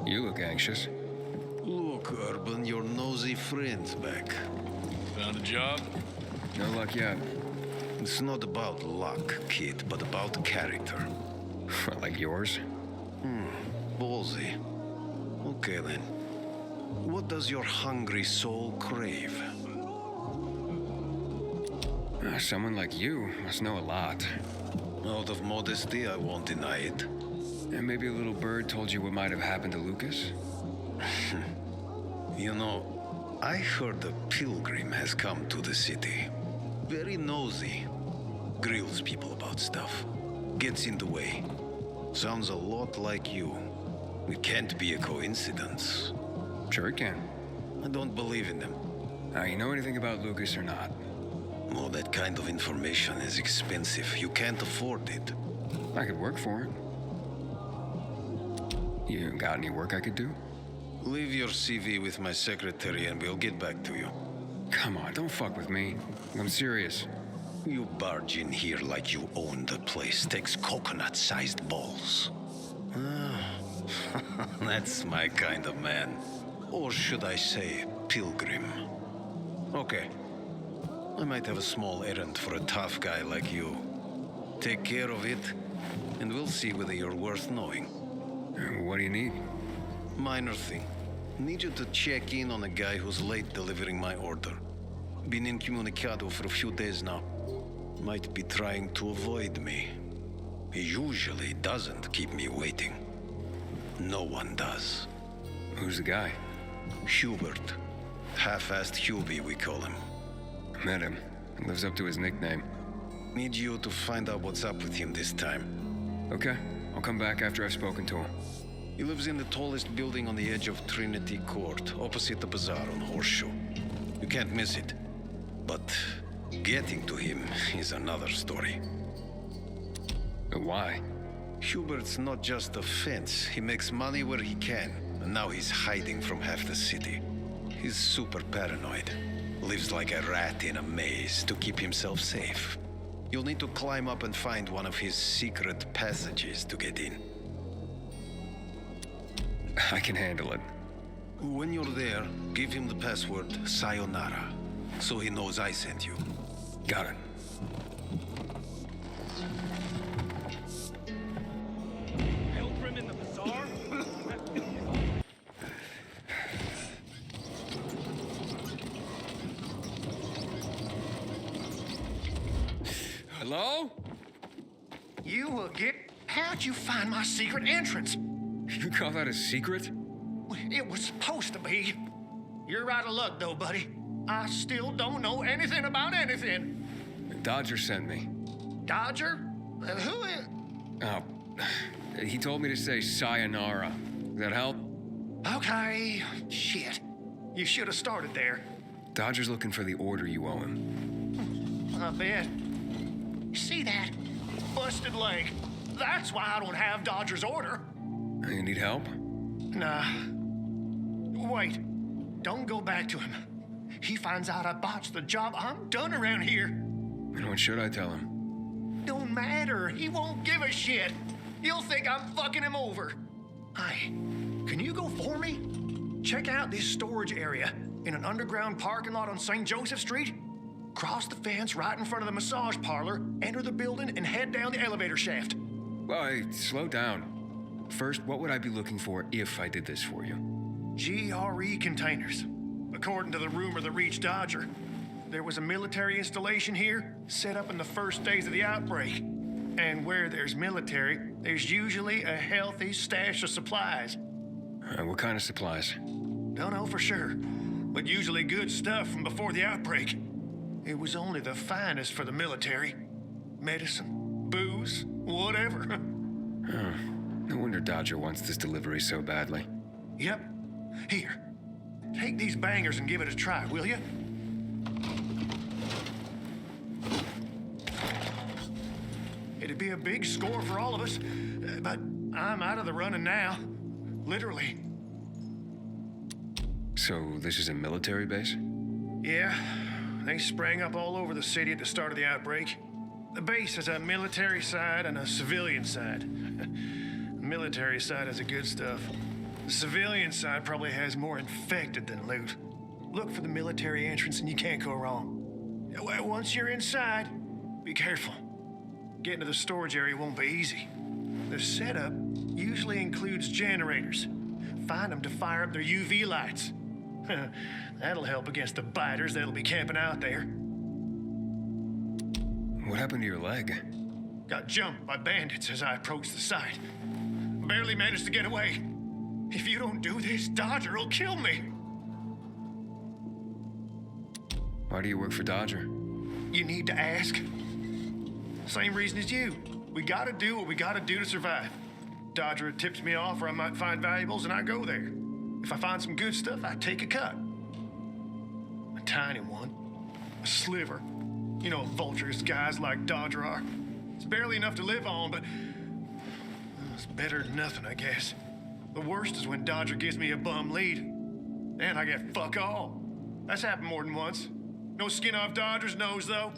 You look anxious. Look, Urban, your nosy friend's back. Found a job? No luck yet. It's not about luck, kid, but about character. Like yours? Ballsy. Okay then. What does your hungry soul crave? Someone like you must know a lot. Out of modesty, I won't deny it. And maybe a little bird told you what might have happened to Lucas? You know, I heard a pilgrim has come to the city. Very nosy. Grills people about stuff. Gets in the way. Sounds a lot like you. It can't be a coincidence. Sure it can. I don't believe in them. Now, you know anything about Lucas or not? Oh, that kind of information is expensive. You can't afford it. I could work for it. You got any work I could do? Leave your CV with my secretary and we'll get back to you. Come on, don't fuck with me. I'm serious. You barge in here like you own the place. Takes coconut-sized balls. That's my kind of man. Or should I say, pilgrim. Okay. I might have a small errand for a tough guy like you. Take care of it, and we'll see whether you're worth knowing. What do you need? Minor thing. Need you to check in on a guy who's late delivering my order. Been incommunicado for a few days now. Might be trying to avoid me. He usually doesn't keep me waiting. No one does. Who's the guy? Hubert. Half-assed Hubie, we call him. Met him. Lives up to his nickname. Need you to find out what's up with him this time. Okay, I'll come back after I've spoken to him. He lives in the tallest building on the edge of Trinity Court, opposite the bazaar on Horseshoe. You can't miss it. But getting to him is another story. Why? Hubert's not just a fence. He makes money where he can, and now he's hiding from half the city. He's super paranoid. Lives like a rat in a maze to keep himself safe. You'll need to climb up and find one of his secret passages to get in. I can handle it. When you're there, give him the password Sayonara, so he knows I sent you. Got it. Pilgrim in the bazaar? Hello? You how'd you find my secret entrance? You call that a secret? It was supposed to be. You're out of luck, though, buddy. I still don't know anything about anything. Dodger sent me. Dodger? Who is... Oh, he told me to say sayonara. Does that help? Okay, shit. You should have started there. Dodger's looking for the order you owe him. I bet. See that? Busted leg. That's why I don't have Dodger's order. You need help? Nah. Wait. Don't go back to him. He finds out I botched the job. I'm done around here. And what should I tell him? Don't matter. He won't give a shit. He'll think I'm fucking him over. Hey, can you go for me? Check out this storage area in an underground parking lot on St. Joseph Street. Cross the fence right in front of the massage parlor, enter the building, and head down the elevator shaft. Well, hey, slow down. First, what would I be looking for if I did this for you? GRE containers. According to the rumor that reached Dodger, there was a military installation here set up in the first days of the outbreak. And where there's military, there's usually a healthy stash of supplies. What kind of supplies? Don't know for sure, but usually good stuff from before the outbreak. It was only the finest for the military. Medicine, booze, whatever. No wonder Dodger wants this delivery so badly. Yep. Here, take these bangers and give it a try, will you? It'd be a big score for all of us, but I'm out of the running now. Literally. So this is a military base? Yeah, they sprang up all over the city at the start of the outbreak. The base has a military side and a civilian side. The military side has the good stuff. The civilian side probably has more infected than loot. Look for the military entrance and you can't go wrong. Once you're inside, be careful. Getting to the storage area won't be easy. The setup usually includes generators. Find them to fire up their UV lights. That'll help against the biters that'll be camping out there. What happened to your leg? Got jumped by bandits as I approached the site. Barely managed to get away. If you don't do this, Dodger will kill me. Why do you work for Dodger? You need to ask. Same reason as you. We gotta do what we gotta do to survive. Dodger tips me off where I might find valuables and I go there. If I find some good stuff, I take a cut. A tiny one. A sliver. You know, vultures guys like Dodger are. It's barely enough to live on, but it's better than nothing, I guess. The worst is when Dodger gives me a bum lead. And I get fuck all. That's happened more than once. No skin off Dodger's nose, though.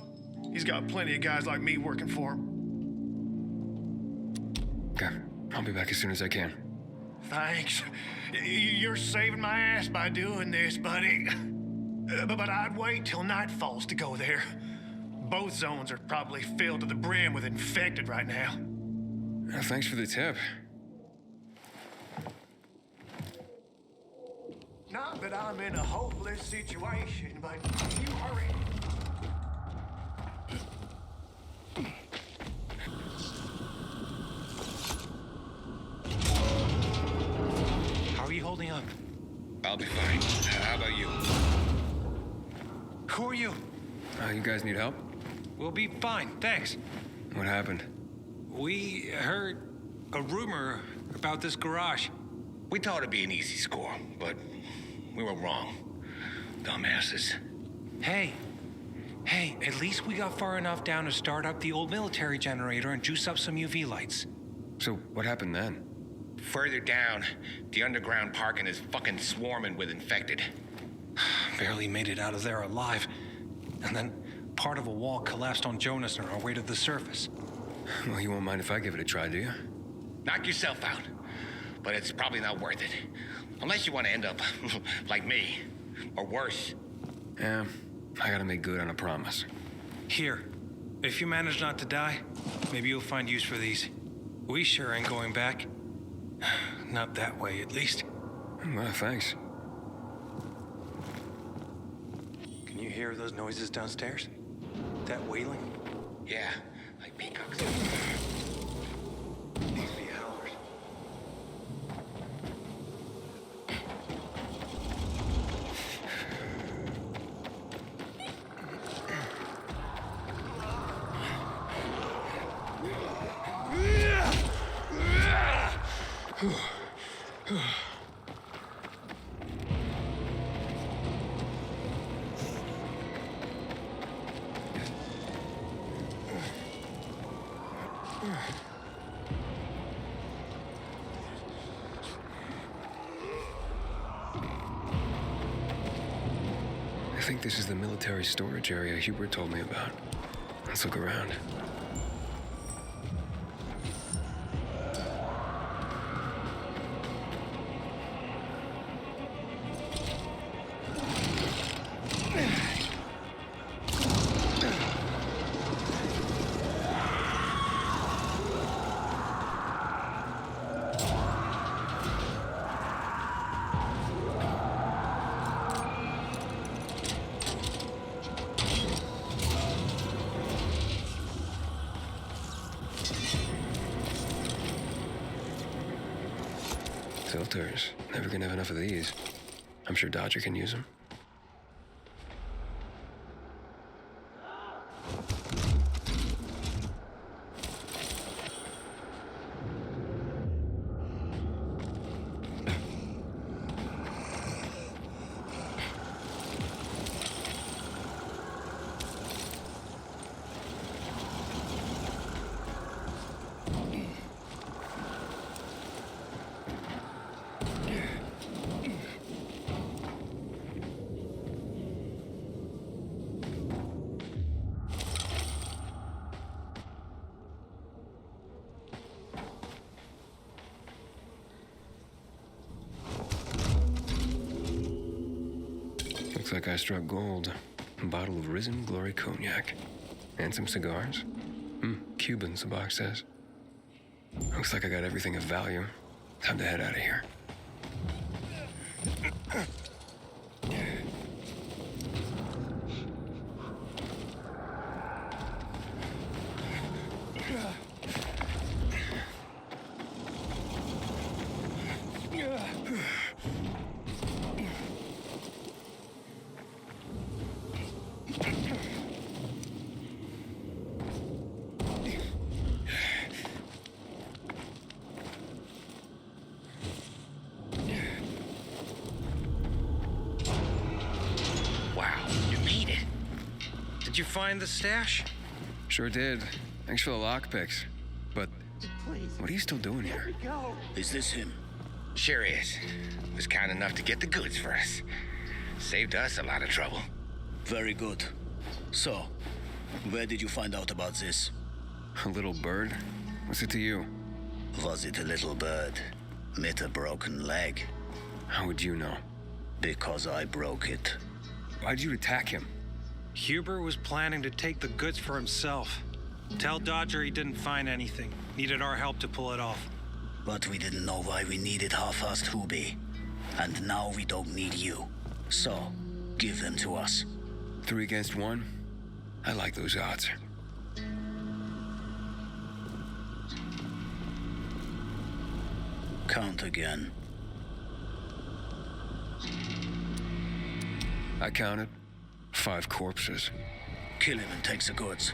He's got plenty of guys like me working for him. Okay, I'll be back as soon as I can. Thanks. You're saving my ass by doing this, buddy. But I'd wait till night falls to go there. Both zones are probably filled to the brim with infected right now. Thanks for the tip. Not that I'm in a hopeless situation, but you hurry. How are you holding up? I'll be fine. How about you? Who are you? You guys need help? We'll be fine, thanks. What happened? We heard a rumor about this garage. We thought it'd be an easy score, but we were wrong. Dumbasses. Hey, at least we got far enough down to start up the old military generator and juice up some UV lights. So, what happened then? Further down, the underground parking is fucking swarming with infected. Barely made it out of there alive. And then part of a wall collapsed on Jonas on our way to the surface. Well, you won't mind if I give it a try, do you? Knock yourself out. But it's probably not worth it. Unless you want to end up like me. Or worse. Yeah, I gotta make good on a promise. Here, if you manage not to die, maybe you'll find use for these. We sure ain't going back. Not that way, at least. Well, thanks. Can you hear those noises downstairs? That wailing? Yeah, like peacocks. Must be howlers. I think this is the military storage area Hubert told me about. Let's look around. Filters. Never gonna have enough of these. I'm sure Dodger can use them. Looks like I struck gold. A bottle of risen glory cognac. And some cigars. Cubans, the box says. Looks like I got everything of value. Time to head out of here. Did you find the stash? Sure did. Thanks for the lockpicks. But what are you still doing here? Is this him? Sure is. Was kind enough to get the goods for us. Saved us a lot of trouble. Very good. So, where did you find out about this? A little bird? What's it to you? Was it a little bird? With a broken leg? How would you know? Because I broke it. Why'd you attack him? Huber was planning to take the goods for himself. Tell Dodger he didn't find anything. Needed our help to pull it off. But we didn't know why we needed half-assed Hubie. And now we don't need you. So, give them to us. 3 against 1? I like those odds. Count again. I counted 5 corpses. Kill him and take the goods.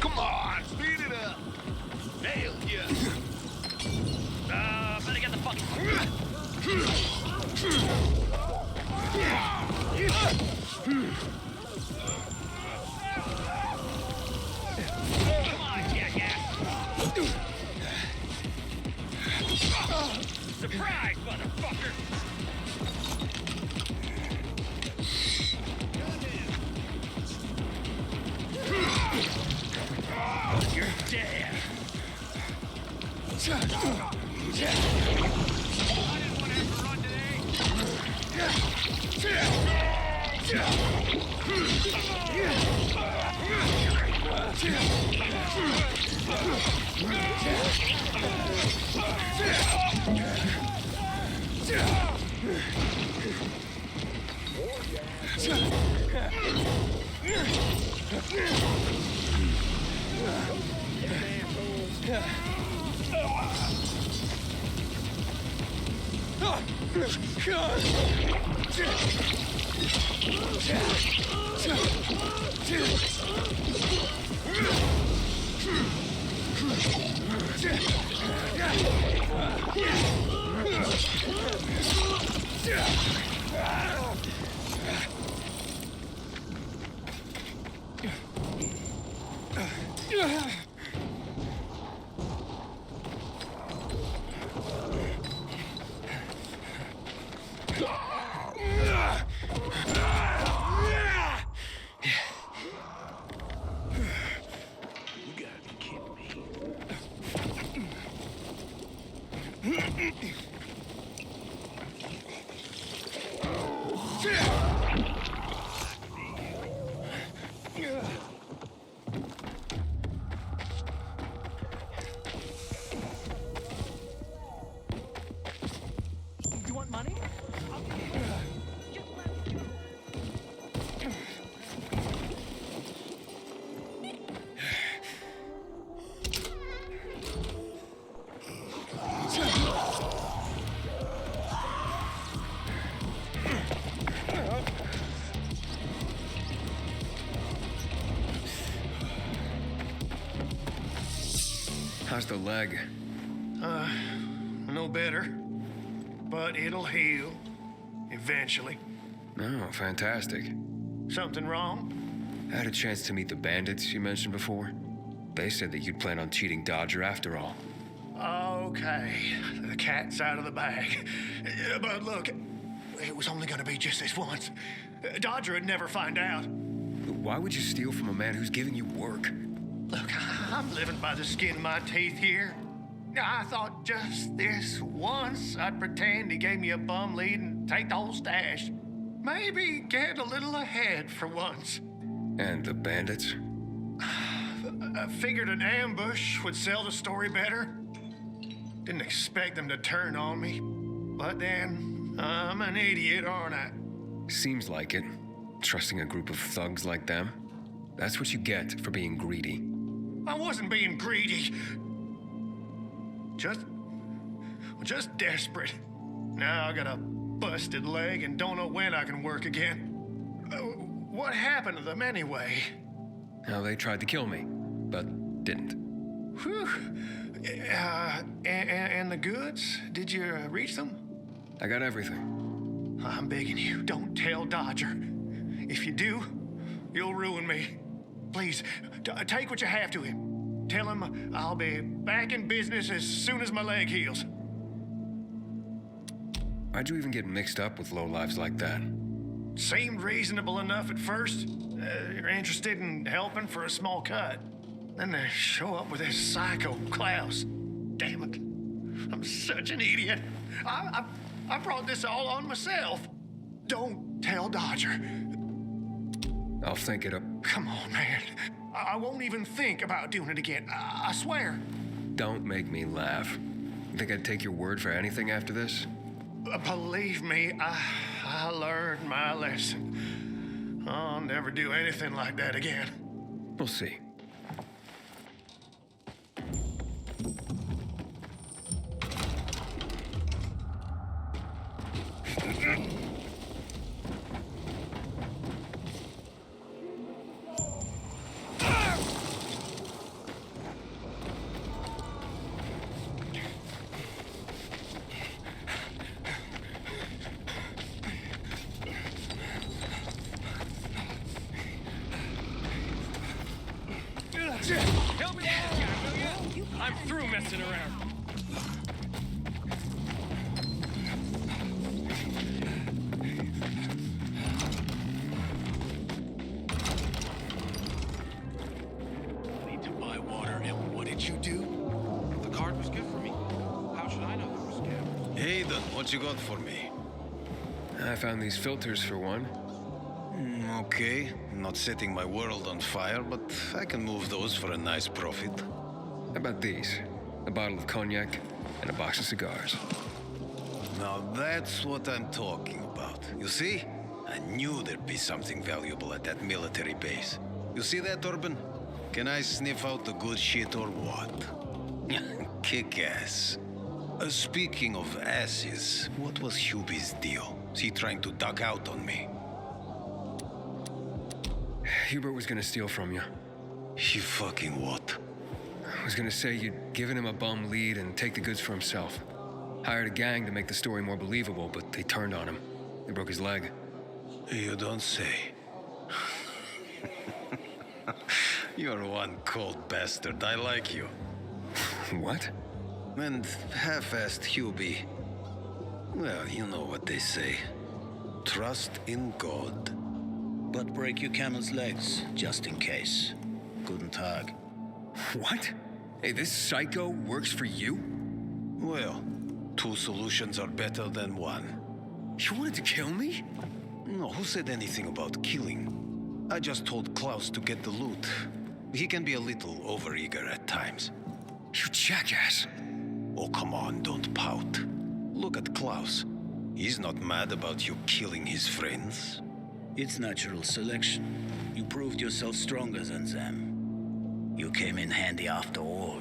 Come on, speed it up. Hell yeah. Better get the fucking. Come on, jackass. Surprise, motherfucker. You're dead. I didn't want to have to run You want money? How's the leg? No better. But it'll heal. Eventually. Oh, fantastic. Something wrong? I had a chance to meet the bandits you mentioned before. They said that you'd plan on cheating Dodger after all. Okay, the cat's out of the bag. But look, it was only gonna be just this once. Dodger would never find out. Why would you steal from a man who's giving you work? Look, I'm living by the skin of my teeth here. I thought just this once I'd pretend he gave me a bum lead and take the whole stash. Maybe get a little ahead for once. And the bandits? I figured an ambush would sell the story better. Didn't expect them to turn on me. But then, I'm an idiot, aren't I? Seems like it. Trusting a group of thugs like them. That's what you get for being greedy. I wasn't being greedy. Just desperate. Now I got a busted leg and don't know when I can work again. What happened to them anyway? Now, they tried to kill me, but didn't. Whew. And the goods? Did you reach them? I got everything. I'm begging you, don't tell Dodger. If you do, you'll ruin me. Please, take what you have to him. Tell him I'll be back in business as soon as my leg heals. Why'd you even get mixed up with lowlives like that? Seemed reasonable enough at first. You're interested in helping for a small cut. Then they show up with this psycho Klaus. Damn it. I'm such an idiot. I brought this all on myself. Don't tell Dodger. I'll think it up. Come on, man. I won't even think about doing it again. I swear. Don't make me laugh. You think I'd take your word for anything after this? Believe me, I learned my lesson. I'll never do anything like that again. We'll see. Help me out, will you? I'm through messing around. Need to buy water, and what did you do? The card was good for me. How should I know there were scammers? Hey, then, what you got for me? I found these filters for one. Okay, not setting my world on fire, but I can move those for a nice profit. How about these? A bottle of cognac and a box of cigars. Now that's what I'm talking about. You see? I knew there'd be something valuable at that military base. You see that, Urban? Can I sniff out the good shit or what? Kick ass. Speaking of asses, what was Hubie's deal? Is he trying to duck out on me? Hubert was gonna steal from you. He fucking what? I was gonna say you'd given him a bum lead and take the goods for himself. Hired a gang to make the story more believable, but they turned on him. They broke his leg. You don't say. You're one cold bastard. I like you. What? And half-assed Hubie. Well, you know what they say. Trust in God. But break your camel's legs, just in case. Guten Tag. What? Hey, this psycho works for you? Well, two solutions are better than one. You wanted to kill me? No, who said anything about killing? I just told Klaus to get the loot. He can be a little overeager at times. You jackass. Oh, come on, don't pout. Look at Klaus. He's not mad about you killing his friends. It's natural selection. You proved yourself stronger than them. You came in handy after all.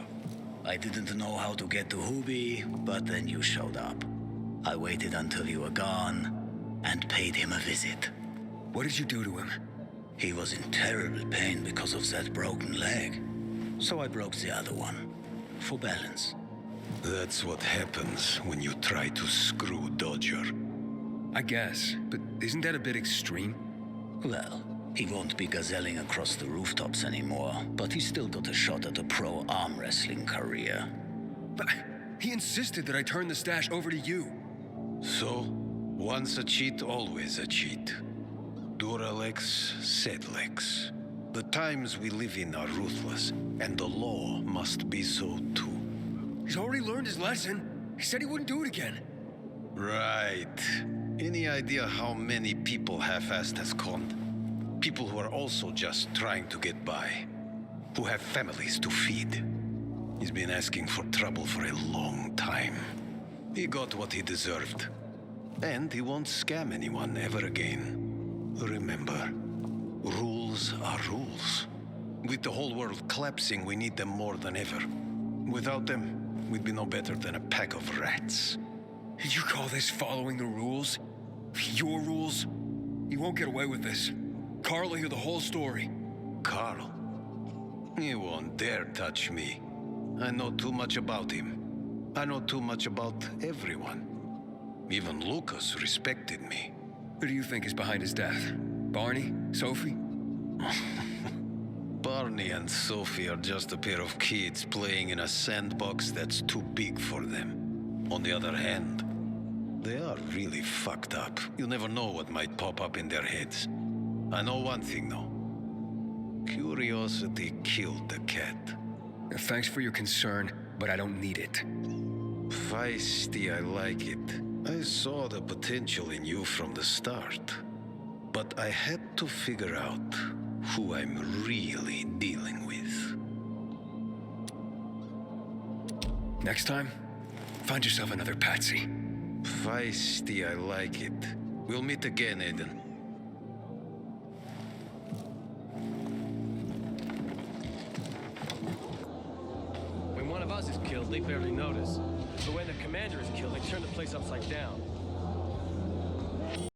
I didn't know how to get to Hubie, but then you showed up. I waited until you were gone and paid him a visit. What did you do to him? He was in terrible pain because of that broken leg. So I broke the other one, for balance. That's what happens when you try to screw Dodger. I guess, but isn't that a bit extreme? Well, He won't be gazelling across the rooftops anymore, but he's still got a shot at a pro arm wrestling career. But he insisted that I turn the stash over to you. So, once a cheat, always a cheat. Duralex, Sedlex. The times we live in are ruthless, and the law must be so too. He's already learned his lesson. He said he wouldn't do it again. Right. Any idea how many people half-assed has conned? People who are also just trying to get by. Who have families to feed. He's been asking for trouble for a long time. He got what he deserved. And he won't scam anyone ever again. Remember, rules are rules. With the whole world collapsing, we need them more than ever. Without them, we'd be no better than a pack of rats. You call this following the rules? Your rules? You won't get away with this. Carl will hear the whole story. Carl? He won't dare touch me. I know too much about him. I know too much about everyone. Even Lucas respected me. Who do you think is behind his death? Barney? Sophie? Barney and Sophie are just a pair of kids playing in a sandbox that's too big for them. On the other hand, they are really fucked up. You never know what might pop up in their heads. I know one thing though. Curiosity killed the cat. Thanks for your concern, but I don't need it. Feisty, I like it. I saw the potential in you from the start. But I had to figure out who I'm really dealing with. Next time, find yourself another patsy. Feisty, I like it. We'll meet again, Aiden. When one of us is killed, they barely notice. But when the commander is killed, they turn the place upside down.